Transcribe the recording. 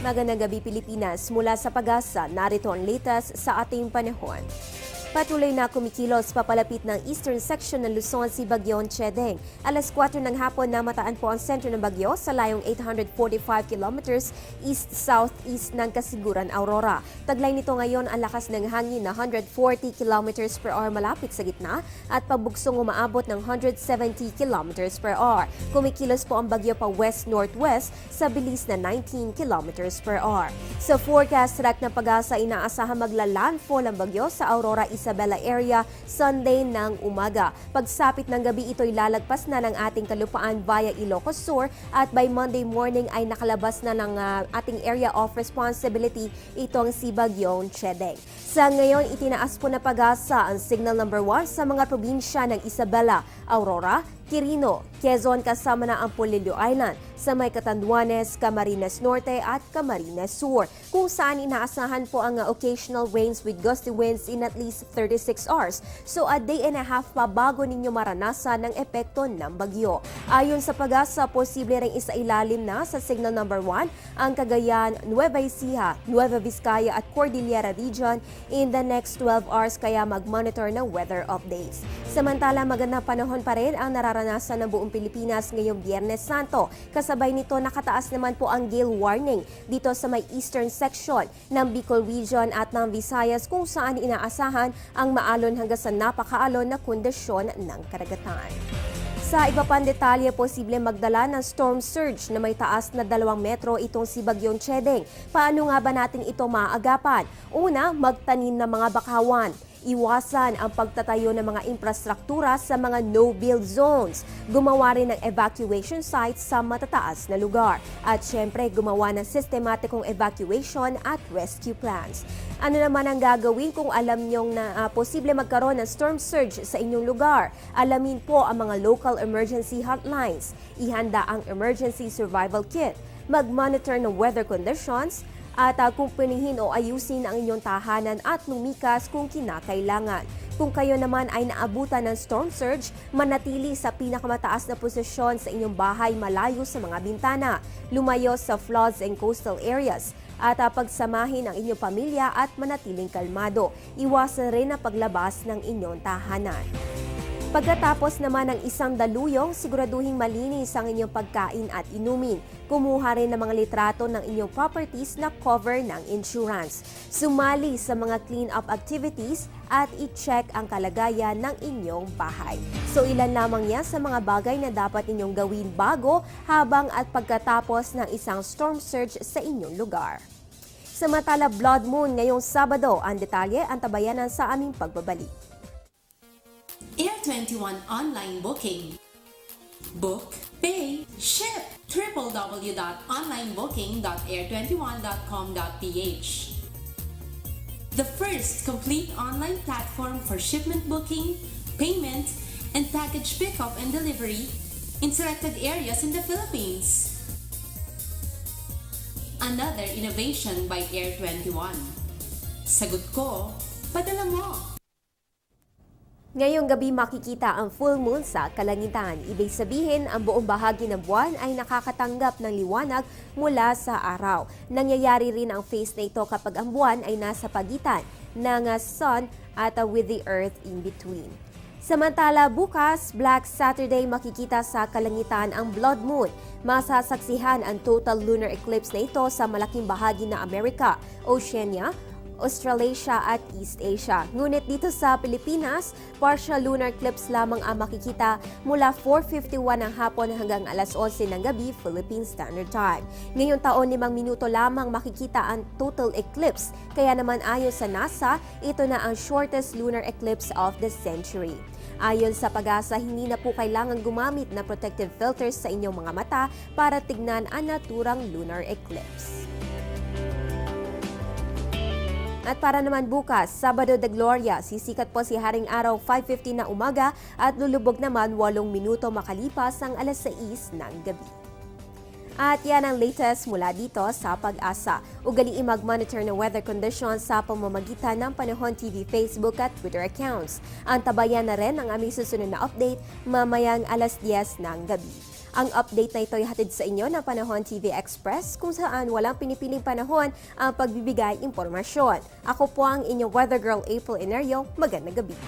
Magandang gabi Pilipinas, mula sa Pag-asa, narito ang latest sa ating panahon. Patuloy na kumikilos papalapit ng eastern section ng Luzon si Bagyong Chedeng. Alas 4 ng hapon na mataan po ang sentro ng bagyo sa layong 845 kilometers east-southeast ng Kasiguran, Aurora. Taglay nito ngayon ang lakas ng hangin na 140 kilometers per hour malapit sa gitna at pabugsong umaabot ng 170 kilometers per hour. Kumikilos po ang bagyo pa west-northwest sa bilis na 19 kilometers per hour. Sa forecast track ng Pag-asa, inaasahan magla-landfall ang bagyo sa Aurora, Isabela area Sunday ng umaga. Pagsapit ng gabi, ito'y lalagpas na ng ating kalupaan via Ilocos Sur at by Monday morning ay nakalabas na ng ating area of responsibility itong si Bagyong Chedeng. Sa ngayon, itinaas po na Pag-asa ang signal number 1 sa mga probinsya ng Isabela, Aurora, Quirino, Quezon kasama na ang Polillo Island sa may Catanduanes, Camarines Norte at Camarines Sur, kung saan inaasahan po ang occasional rains with gusty winds in at least 36 hours. So a day and a half pa bago ninyo maranasan ang epekto ng bagyo. Ayon sa Pag-asa, posible ring isailalim na sa signal number 1 ang Cagayan, Nueva Ecija, Nueva Vizcaya at Cordillera region in the next 12 hours, kaya mag-monitor ng weather updates. Samantala, magandang panahon pa rin ang nararanasan ng buong Pilipinas ngayong Biyernes Santo. Kasabay nito, nakataas naman po ang gale warning dito sa may eastern section ng Bicol region at ng Visayas, kung saan inaasahan ang maalon hanggang sa napakaalon na kondisyon ng karagatan. Sa iba pang detalye, posible magdala ng storm surge na may taas na 2 metro itong si Bagyong Chedeng. Paano nga ba natin ito maaagapan? Una, magtanim ng mga bakawan. Iwasan ang pagtatayo ng mga infrastruktura sa mga no-build zones. Gumawa rin ng evacuation sites sa matataas na lugar. At syempre, gumawa ng sistematikong evacuation at rescue plans. Ano naman ang gagawin kung alam nyong na posible magkaroon ng storm surge sa inyong lugar? Alamin po ang mga local emergency hotlines. Ihanda ang emergency survival kit. Mag-monitor ng weather conditions at kumpunihin o ayusin ang inyong tahanan at lumikas kung kinakailangan. Kung kayo naman ay naabutan ng storm surge, manatili sa pinakamataas na posisyon sa inyong bahay malayo sa mga bintana, lumayo sa floods and coastal areas, at pagsamahin ang inyong pamilya at manatiling kalmado. Iwasan rin ang paglabas ng inyong tahanan. Pagkatapos naman ng isang daluyong, siguraduhing malinis ang inyong pagkain at inumin. Kumuha rin ng mga litrato ng inyong properties na cover ng insurance. Sumali sa mga clean-up activities at i-check ang kalagayan ng inyong bahay. So ilan lamang yan sa mga bagay na dapat inyong gawin bago, habang at pagkatapos ng isang storm surge sa inyong lugar. Samantala, Blood Moon ngayong Sabado. Ang detalye, antabayanan sa aming pagbabalik. Air 21 online booking. Book, pay, ship. www.onlinebooking.air21.com.ph. The first complete online platform for shipment booking, payment, and package pickup and delivery in selected areas in the Philippines. Another innovation by Air 21. Sagot ko, padala mo. Ngayong gabi makikita ang full moon sa kalangitan. Ibig sabihin, ang buong bahagi ng buwan ay nakakatanggap ng liwanag mula sa araw. Nangyayari rin ang phase na ito kapag ang buwan ay nasa pagitan ng sun at with the earth in between. Samantala, bukas, Black Saturday, makikita sa kalangitan ang blood moon. Masasaksihan ang total lunar eclipse na ito sa malaking bahagi ng Amerika, Oceania, Australasia at East Asia. Ngunit dito sa Pilipinas, partial lunar eclipse lamang ang makikita mula 4:51 ng hapon hanggang alas 11 ng gabi Philippine Standard Time. Ngayong taon, 5 minuto lamang makikita ang total eclipse. Kaya naman ayon sa NASA, ito na ang shortest lunar eclipse of the century. Ayon sa Pag-asa, hindi na po kailangan gumamit ng protective filters sa inyong mga mata para tignan ang naturang lunar eclipse. At para naman bukas, Sabado de Gloria, sisikat po si Haring Araw 5:50 na umaga at lulubog naman 8 minuto makalipas ang alas 6 ng gabi. At yan ang latest mula dito sa Pag-asa. Ugaliin mag-monitor ng weather conditions sa pamamagitan ng Panahon TV Facebook at Twitter accounts. Antabayan na rin ang aming susunod na update mamayang alas 10 ng gabi. Ang update na ito ay hatid sa inyo ng Panahon TV Express kung saan walang pinipiling panahon ang pagbibigay impormasyon. Ako po ang inyong weather girl April Enerio. Magandang gabi.